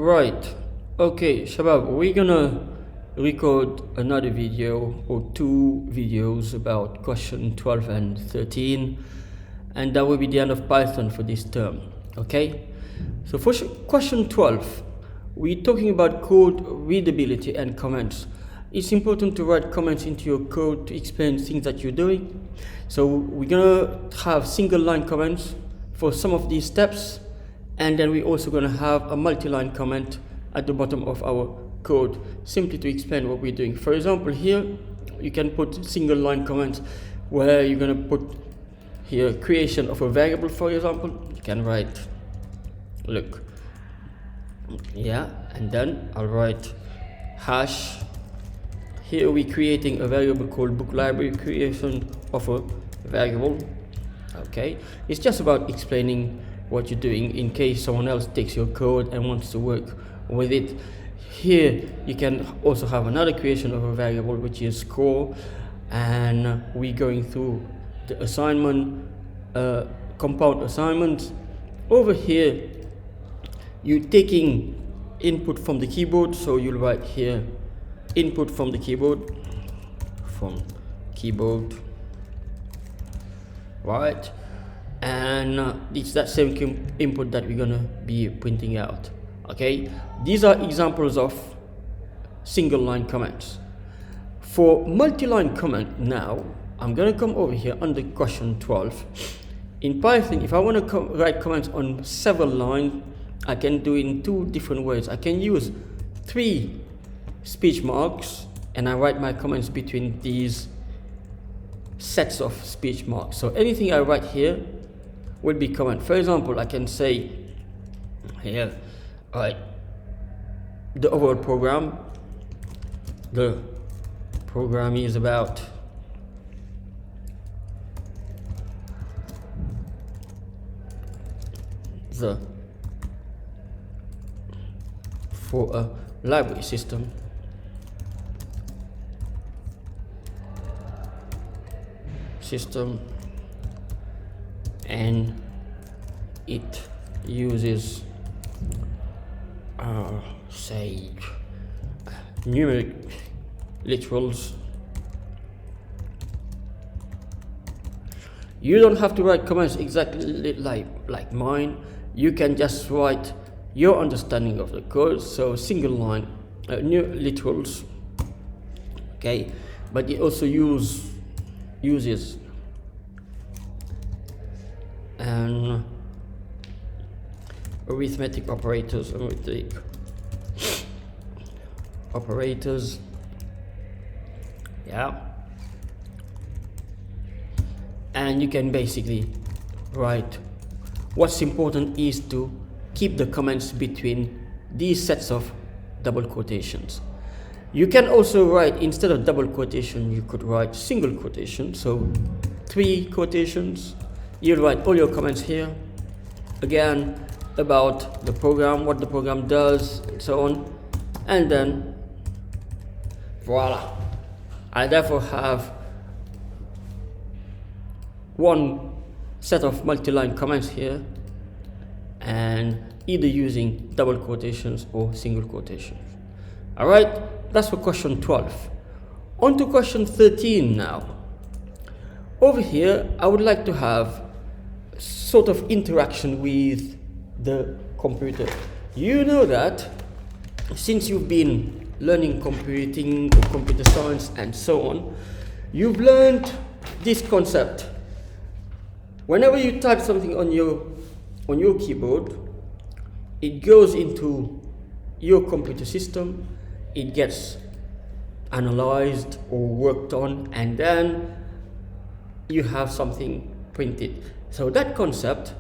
Right. Okay, Shabab, we're gonna record another video or two videos about question 12 and 13, and that will be the end of Python for this term. Okay? So for question 12, we're talking about code readability and comments. It's important to write comments into your code to explain things that you're doing. So we're gonna have single line comments for some of these steps, and then we're also gonna have a multi-line comment at the bottom of our code simply to explain what we're doing. For example, here you can put single line comments where you're gonna put here creation of a variable. For example, you can write, look, yeah, and then I'll write hash. Here we're creating a variable called book library, creation of a variable. Okay, it's just about explaining what you're doing in case someone else takes your code and wants to work with it. Here you can also have another creation of a variable, which is score, and we're going through the assignment, compound assignment. Over here you're taking input from the keyboard, so you'll write here input from the keyboard, right? And it's that same input that we're gonna be printing out. Okay, these are examples of single line comments. For multi-line comment now, I'm gonna come over here under question 12. In Python, if I want to write comments on several lines, I can do it in two different ways. I can use 3 speech marks, and I write my comments between these sets of speech marks. So anything I write here will be comment. For example, I can say here, alright, the overall program, the program is about for a library system and it uses say numeric literals. You don't have to write comments exactly like mine. You can just write your understanding of the code, so single line new literals. Okay, but it also uses and arithmetic operators, yeah, and you can basically write what's important is to keep the comments between these sets of double quotations. You can also write, instead of double quotation, you could write single quotation, so 3 quotations. You'll write all your comments here, again about the program, what the program does, and so on, and then voila, I therefore have one set of multi-line comments here, and either using double quotations or single quotations. All right, that's for question 12. On to question 13 now. Over here, I would like to have sort of interaction with the computer. You know that since you've been learning computing or computer science and so on, you've learned this concept. Whenever you type something on your keyboard, it goes into your computer system, it gets analyzed or worked on, and then you have something printed. So that concept,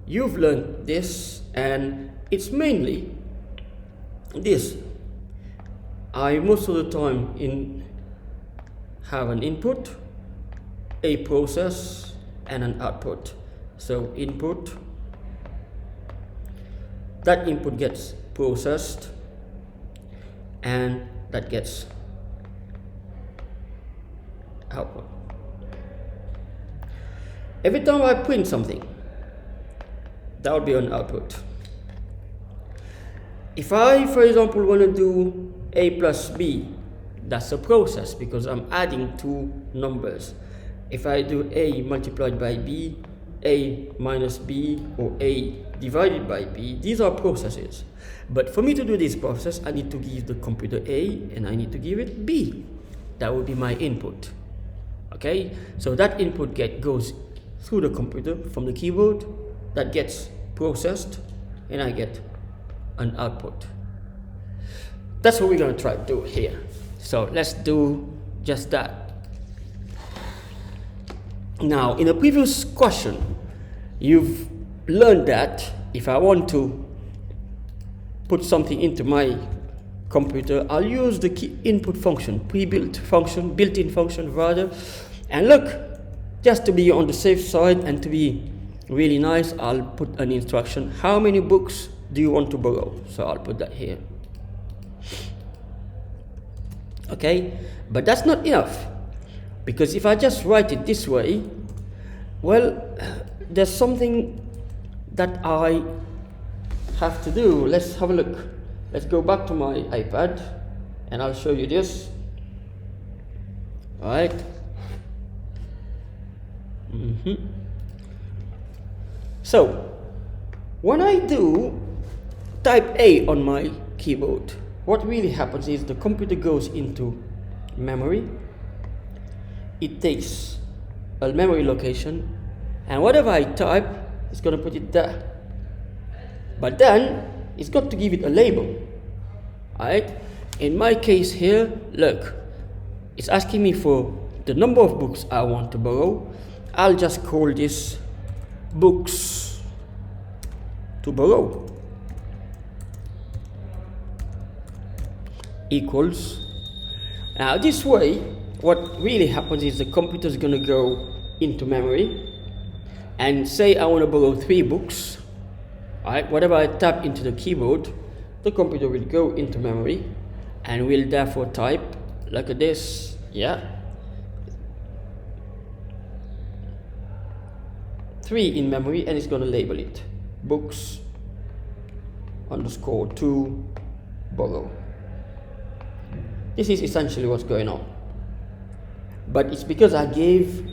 you've learned this, and it's mainly this. I most of the time have an input, a process, and an output. So input, that input gets processed, and that gets output. Every time I print something, that would be an output. If I, for example, want to do a plus b, that's a process because I'm adding two numbers. If I do a multiplied by b, a minus b, or a divided by b, these are processes. But for me to do this process, I need to give the computer a and I need to give it b. That will be my input. Okay, so that input goes through the computer from the keyboard, that gets processed, and I get an output. That's what we're going to try to do here. So let's do just that. Now, in a previous question, you've learned that if I want to put something into my computer, I'll use the key input function, pre-built function, built-in function rather. And look, just to be on the safe side and to be really nice, I'll put an instruction. How many books do you want to borrow? So I'll put that here. Okay, but that's not enough, because if I just write it this way, well, there's something that I have to do. Let's have a look. Let's go back to my iPad and I'll show you this. All right. So when I do type A on my keyboard, what really happens is the computer goes into memory. It takes a memory location, and whatever I type, it's going to put it there. But then it's got to give it a label. Alright? In my case here, look, it's asking me for the number of books I want to borrow. I'll just call this books to borrow equals. Now this way, what really happens is the computer is going to go into memory and say I want to borrow 3 books. Alright, whatever I tap into the keyboard, the computer will go into memory and will therefore type like this, yeah, 3 in memory, and it's going to label it books underscore to borrow. This is essentially what's going on, but it's because I gave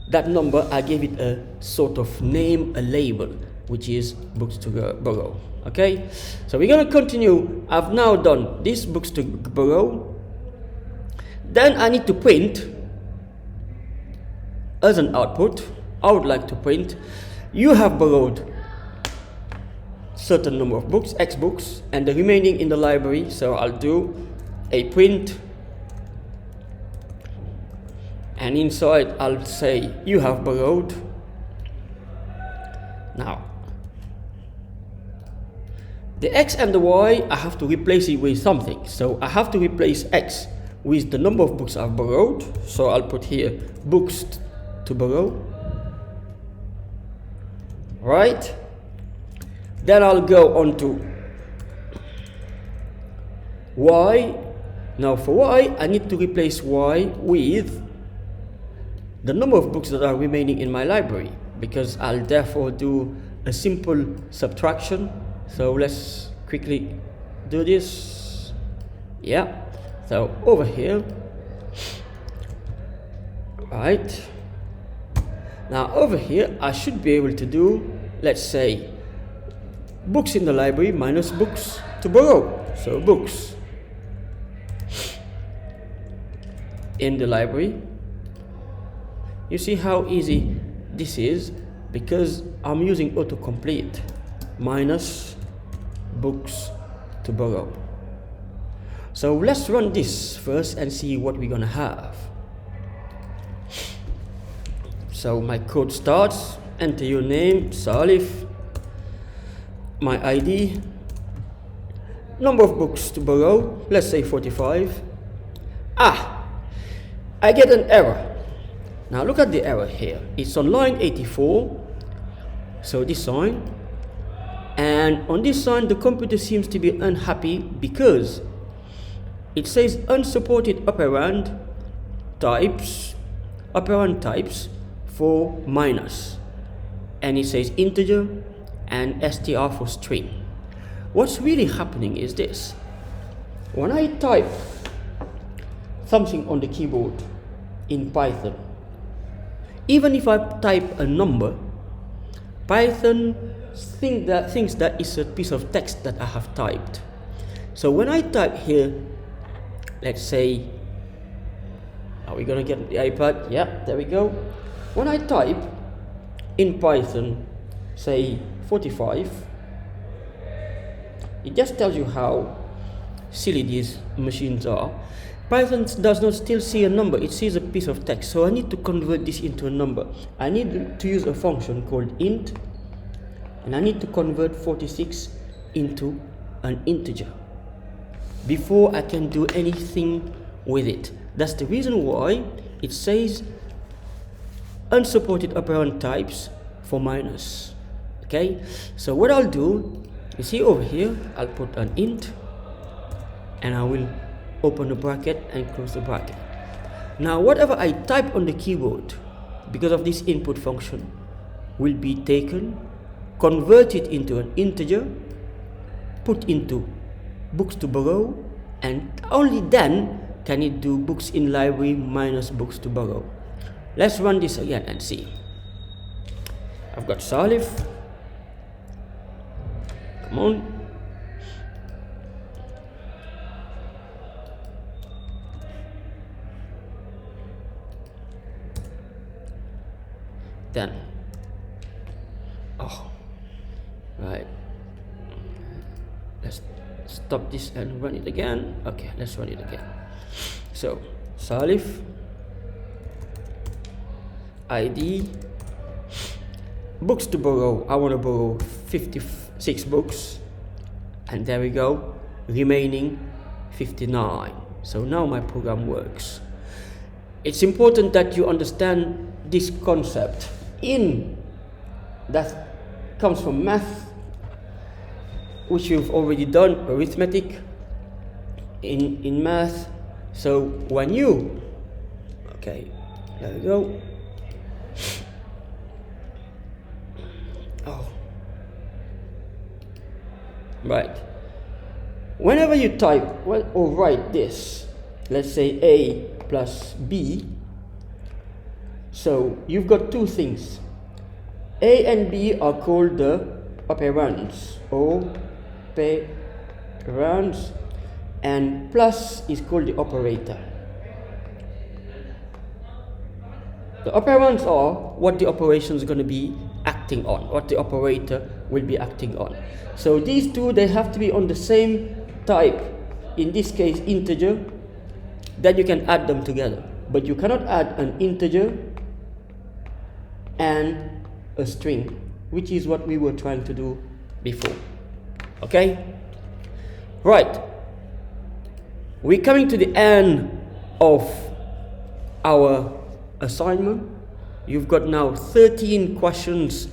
that number, I gave it a sort of name, a label, which is books to borrow. Okay, so we're going to continue. I've now done this books to borrow. Then I need to print as an output. I would like to print, you have borrowed certain number of books, X books, and the remaining in the library. So I'll do a print, and inside I'll say you have borrowed. Now the X and the Y, I have to replace it with something. So I have to replace X with the number of books I've borrowed. So I'll put here books to borrow. Right? Then I'll go on to Y. Now for Y, I need to replace Y with the number of books that are remaining in my library, because I'll therefore do a simple subtraction. So let's quickly do this. Yeah, so over here, right, now over here I should be able to do, let's say, books in the library minus books to borrow. So books in the library. You see how easy this is, because I'm using autocomplete, minus books to borrow. So let's run this first and see what we're gonna have. So my code starts, enter your name, Salif, my ID, number of books to borrow, let's say 45. I get an error. Now look at the error here. It's on line 84, so this line, and on this line the computer seems to be unhappy because it says unsupported operand types for minus, and it says integer and str for string. what's really happening is this. When I type something on the keyboard in Python, even if I type a number, Python thinks that it's a piece of text that I have typed. So when I type here, let's say, are we gonna get the iPad? Yeah, there we go. When I type in Python, say 45, it just tells you how silly these machines are. Python does not still see a number, it sees a piece of text. So I need to convert this into a number. I need to use a function called int, and I need to convert 46 into an integer before I can do anything with it. That's the reason why it says unsupported operand types for minus. Okay, so what I'll do, you see over here, I'll put an int, and I will open the bracket and close the bracket. Now whatever I type on the keyboard, because of this input function, will be taken, converted into an integer, put into books to borrow, and only then can it do books in library minus books to borrow. Let's run this again and see. I've got Salif. Come on. Then, oh, right, let's stop this and run it again. Okay, let's run it again. So Salif ID books to borrow, I want to borrow 56 books, and there we go, remaining 59. So now my program works. It's important that you understand this concept that comes from math, which you've already done, arithmetic in math. So when you, okay, there we go. Oh, right. Whenever you type or write this, let's say A plus B, so you've got two things. A and B are called the operands, and plus is called the operator. The operands are what the operation is going to be acting on, what the operator will be acting on. So these two, they have to be on the same type, in this case integer, then you can add them together. But you cannot add an integer and a string, which is what we were trying to do before. Okay? Right. We're coming to the end of our assignment. You've got now 13 questions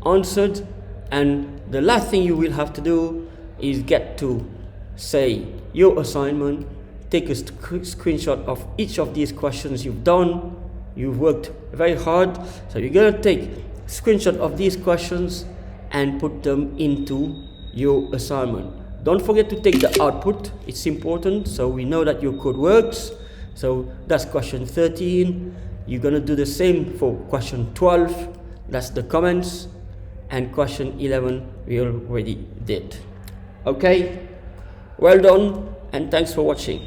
answered, and the last thing you will have to do is get to say your assignment, take a screenshot of each of these questions you've done. You've worked very hard, so you're going to take a screenshot of these questions and put them into your assignment. Don't forget to take the output, it's important, so we know that your code works. So that's question 13. You're going to do the same for question 12, that's the comments, and question 11 we already did. Okay, well done, and thanks for watching.